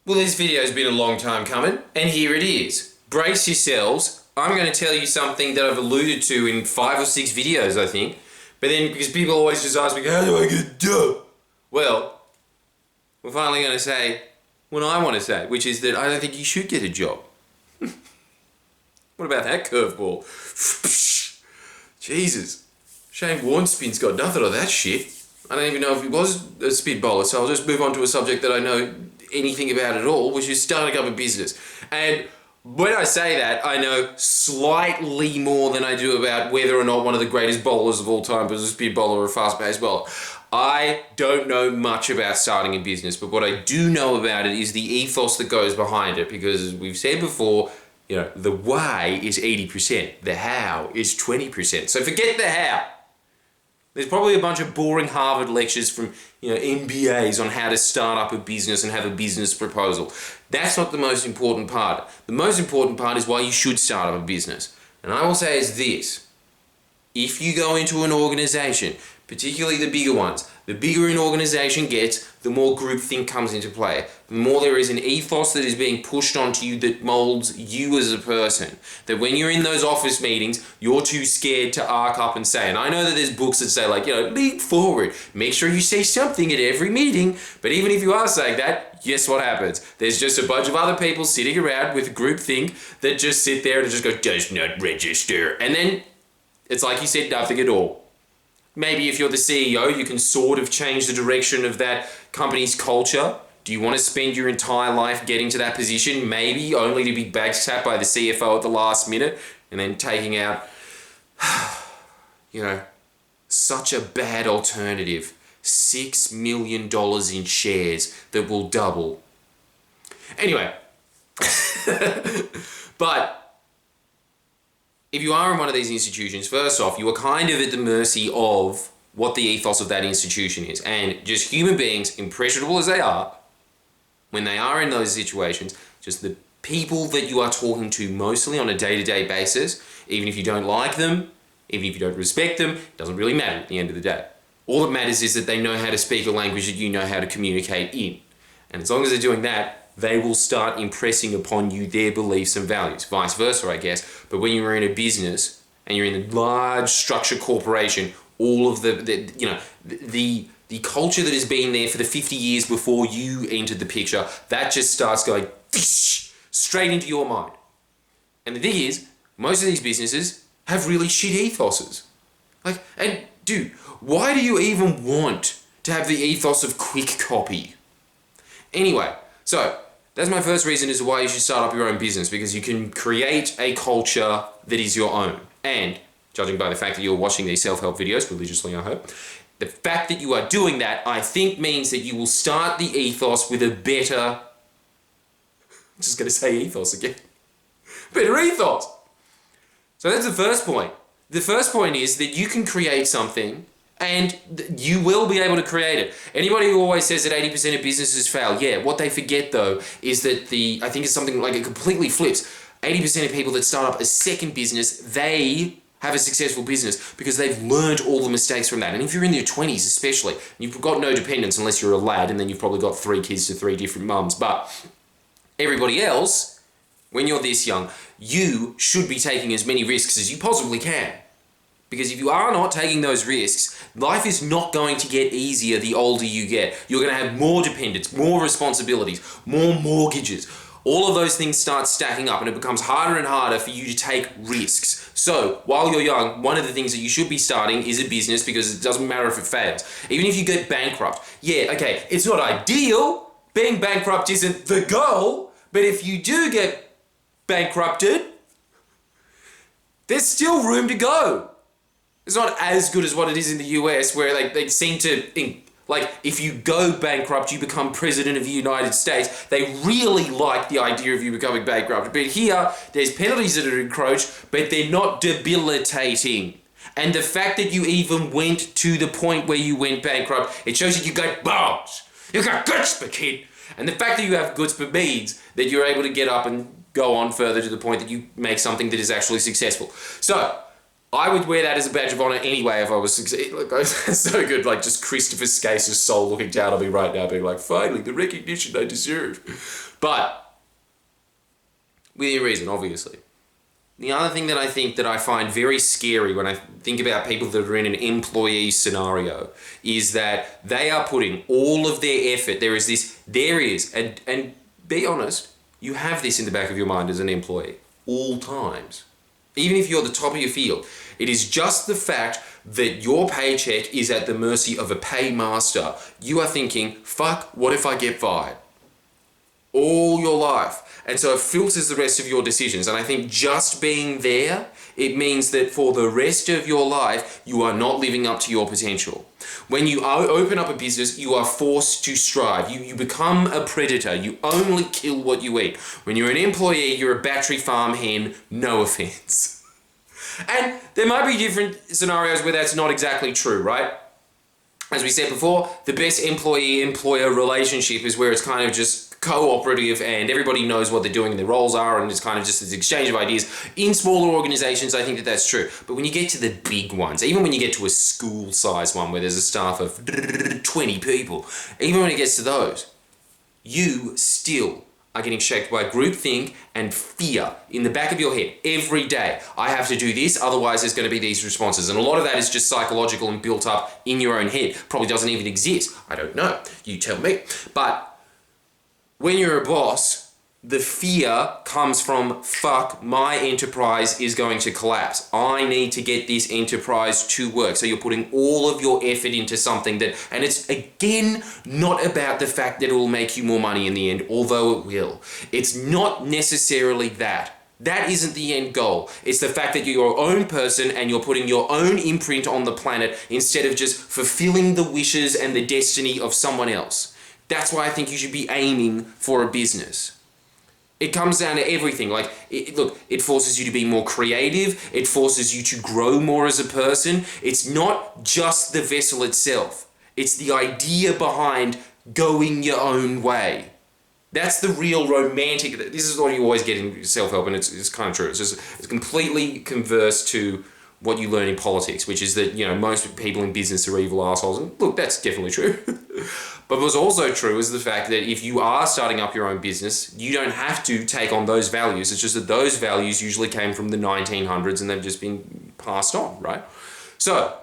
Well, this video's been a long time coming, and here it is. Brace yourselves. I'm going to tell you something that I've alluded to in 5 or 6 videos, I think. But then, because people always just ask me, how do I get a job? Well, we're finally going to say what I want to say, which is that I don't think you should get a job. What about that curveball? Jesus. Shane Warnspin's got nothing of that shit. I don't even know if he was a spit bowler, so I'll just move on to a subject that I know anything about at all, which is starting up a business. And when I say that, I know slightly more than I do about whether or not one of the greatest bowlers of all time was a spin bowler or a fast-paced bowler. I don't know much about starting a business, but what I do know about it is the ethos that goes behind it, because as we've said before, you know, the why is 80%, the how is 20%. So forget the how. There's probably a bunch of boring Harvard lectures from, MBAs on how to start up a business and have a business proposal. That's not the most important part. The most important part is why you should start up a business. And I will say is this: if you go into an organization, particularly the bigger ones, the bigger an organization gets, the more groupthink comes into play. The more there is an ethos that is being pushed onto you that molds you as a person. That when you're in those office meetings, you're too scared to arc up and say. And I know that there's books that say, lean forward. Make sure you say something at every meeting. But even if you are saying that, guess what happens? There's just a bunch of other people sitting around with groupthink that just sit there and just go, does not register. And then it's like you said nothing at all. Maybe if you're the CEO, you can sort of change the direction of that company's culture. Do you want to spend your entire life getting to that position? Maybe only to be backstabbed by the CFO at the last minute and then taking out, such a bad alternative. $6 million in shares that will double. Anyway, but if you are in one of these institutions, first off, you are kind of at the mercy of what the ethos of that institution is. And just human beings, impressionable as they are, when they are in those situations, just the people that you are talking to mostly on a day-to-day basis, even if you don't like them, even if you don't respect them, it doesn't really matter at the end of the day. All that matters is that they know how to speak a language that you know how to communicate in. And as long as they're doing that, they will start impressing upon you their beliefs and values. Vice versa, I guess. But when you're in a business and you're in a large structured corporation, all of the culture that has been there for the 50 years before you entered the picture, that just starts going straight into your mind. And the thing is, most of these businesses have really shit ethoses. And dude, why do you even want to have the ethos of quick copy? Anyway, so that's my first reason as to why you should start up your own business, because you can create a culture that is your own. And judging by the fact that you're watching these self-help videos religiously, I hope, the fact that you are doing that, I think, means that you will start the ethos with a better, I'm just going to say ethos again, better ethos. So that's the first point. The first point is that you can create something and you will be able to create it. Anybody who always says that 80% of businesses fail, yeah, what they forget though is that I think it's something like it completely flips. 80% of people that start up a second business, they have a successful business because they've learned all the mistakes from that. And if you're in your 20s especially, you've got no dependents unless you're a lad, and then you've probably got 3 kids to 3 different mums. But everybody else, when you're this young, you should be taking as many risks as you possibly can. Because if you are not taking those risks, life is not going to get easier the older you get. You're going to have more dependents, more responsibilities, more mortgages. All of those things start stacking up and it becomes harder and harder for you to take risks. So while you're young, one of the things that you should be starting is a business, because it doesn't matter if it fails. Even if you get bankrupt, yeah, okay, it's not ideal. Being bankrupt isn't the goal, but if you do get bankrupted, there's still room to go. It's not as good as what it is in the US, where they seem to think, if you go bankrupt, you become president of the United States. They really like the idea of you becoming bankrupt. But here, there's penalties that are encroached, but they're not debilitating. And the fact that you even went to the point where you went bankrupt, it shows that you got balls. You got guts, kid. And the fact that you have guts means that you're able to get up and go on further to the point that you make something that is actually successful. So, I would wear that as a badge of honor anyway if I was succeed. Look, that's so good. Like just Christopher Skase's soul looking down on me right now, being like, finally, the recognition I deserve. But within reason, obviously. The other thing that I think that I find very scary when I think about people that are in an employee scenario is that they are putting all of their effort. There is, and be honest, you have this in the back of your mind as an employee, all times. Even if you're at the top of your field, it is just the fact that your paycheck is at the mercy of a paymaster. You are thinking, fuck, what if I get fired? All your life. And so it filters the rest of your decisions. And I think just being there, it means that for the rest of your life, you are not living up to your potential. When you open up a business, you are forced to strive. You become a predator. You only kill what you eat. When you're an employee, you're a battery farm hen, no offense. And there might be different scenarios where that's not exactly true, right? As we said before, the best employee-employer relationship is where it's kind of just cooperative and everybody knows what they're doing and their roles are, and it's kind of just this exchange of ideas. In smaller organizations, I think that that's true. But when you get to the big ones, even when you get to a school-sized one where there's a staff of 20 people, even when it gets to those, you still are getting shaped by groupthink and fear in the back of your head every day. I have to do this, otherwise there's going to be these responses. And a lot of that is just psychological and built up in your own head. Probably doesn't even exist. I don't know. You tell me. But when you're a boss, the fear comes from, fuck, my enterprise is going to collapse. I need to get this enterprise to work. So you're putting all of your effort into something that, and it's again, not about the fact that it will make you more money in the end, although it will. It's not necessarily that. That isn't the end goal. It's the fact that you're your own person and you're putting your own imprint on the planet instead of just fulfilling the wishes and the destiny of someone else. That's why I think you should be aiming for a business. It comes down to everything. Like, look, it forces you to be more creative. It forces you to grow more as a person. It's not just the vessel itself. It's the idea behind going your own way. That's the real romantic. This is what you always get in self-help, and it's kind of true. It's completely converse to what you learn in politics, which is that, you know, most people in business are evil assholes. And look, that's definitely true. But what's also true is the fact that if you are starting up your own business, you don't have to take on those values. It's just that those values usually came from the 1900s and they've just been passed on, right? So,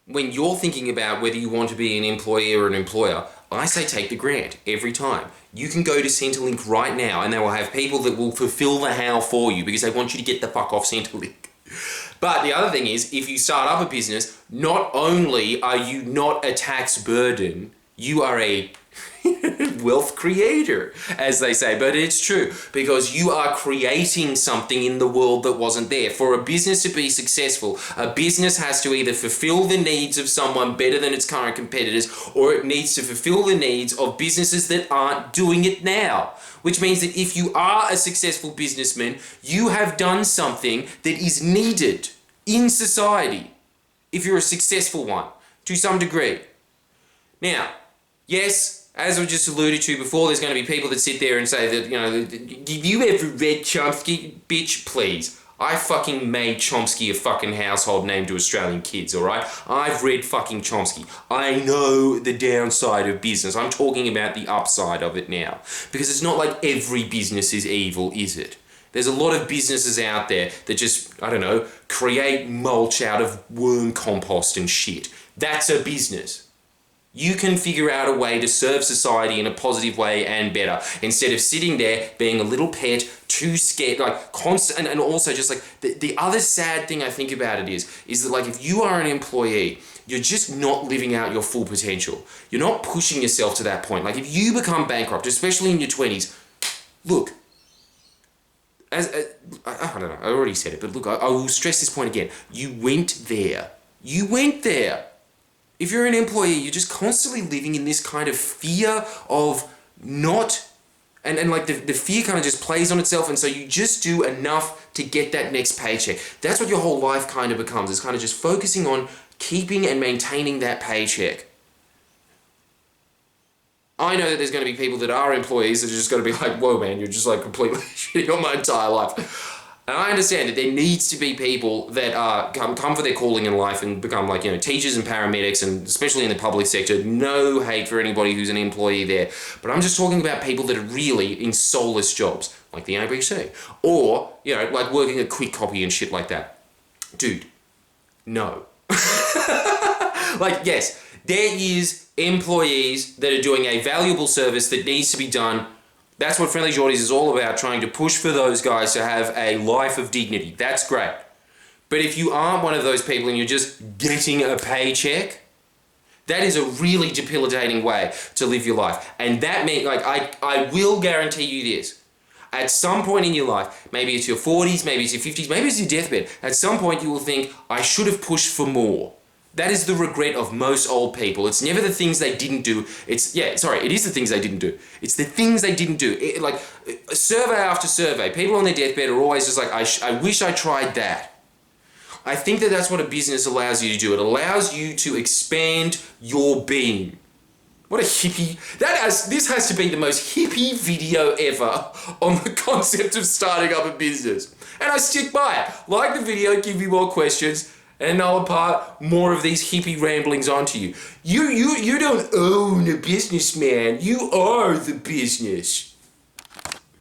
when you're thinking about whether you want to be an employee or an employer, I say take the grant every time. You can go to Centrelink right now and they will have people that will fulfill the how for you because they want you to get the fuck off Centrelink. But the other thing is, if you start up a business, not only are you not a tax burden, you are a wealth creator, as they say. But it's true, because you are creating something in the world that wasn't there. For a business to be successful, a business has to either fulfill the needs of someone better than its current competitors, or it needs to fulfill the needs of businesses that aren't doing it now. Which means that if you are a successful businessman, you have done something that is needed in society, if you're a successful one, to some degree. Now, yes, as I just alluded to before, there's going to be people that sit there and say that, you know, have you ever read Chomsky? Bitch, please. I fucking made Chomsky a fucking household name to Australian kids, alright? I've read fucking Chomsky. I know the downside of business. I'm talking about the upside of it now. Because it's not like every business is evil, is it? There's a lot of businesses out there that just, I don't know, create mulch out of worm compost and shit. That's a business. You can figure out a way to serve society in a positive way and better, instead of sitting there being a little pet, too scared, like constant, and also just like, the other sad thing I think about it is that, like, if you are an employee, you're just not living out your full potential. You're not pushing yourself to that point. Like, if you become bankrupt, especially in your 20s, look, I don't know, I already said it, but look, I will stress this point again. You went there. You went there. If you're an employee, you're just constantly living in this kind of fear of not, and like the fear kind of just plays on itself, and so you just do enough to get that next paycheck. That's what your whole life kind of becomes. It's kind of just focusing on keeping and maintaining that paycheck. I know that there's going to be people that are employees that are just going to be like, whoa man, you're just like completely shitting on my entire life. And I understand that there needs to be people that come for their calling in life and become like, teachers and paramedics, and especially in the public sector. No hate for anybody who's an employee there. But I'm just talking about people that are really in soulless jobs, like the ABC, or, like working a quick copy and shit like that. Dude, no. Like, yes, there is employees that are doing a valuable service that needs to be done. That's what Friendly Geordies is all about, trying to push for those guys to have a life of dignity. That's great. But if you aren't one of those people and you're just getting a paycheck, that is a really debilitating way to live your life. And that means, like, I will guarantee you this. At some point in your life, maybe it's your 40s, maybe it's your 50s, maybe it's your deathbed, at some point you will think, I should have pushed for more. That is the regret of most old people. It's never the things they didn't do. It is the things they didn't do. It's the things they didn't do. Survey after survey, people on their deathbed are always just like, I wish I tried that. I think that that's what a business allows you to do. It allows you to expand your being. What a hippie. This has to be the most hippie video ever on the concept of starting up a business. And I stick by it. Like the video, give me more questions, and I'll impart more of these hippie ramblings onto you. You don't own a business, man. You are the business.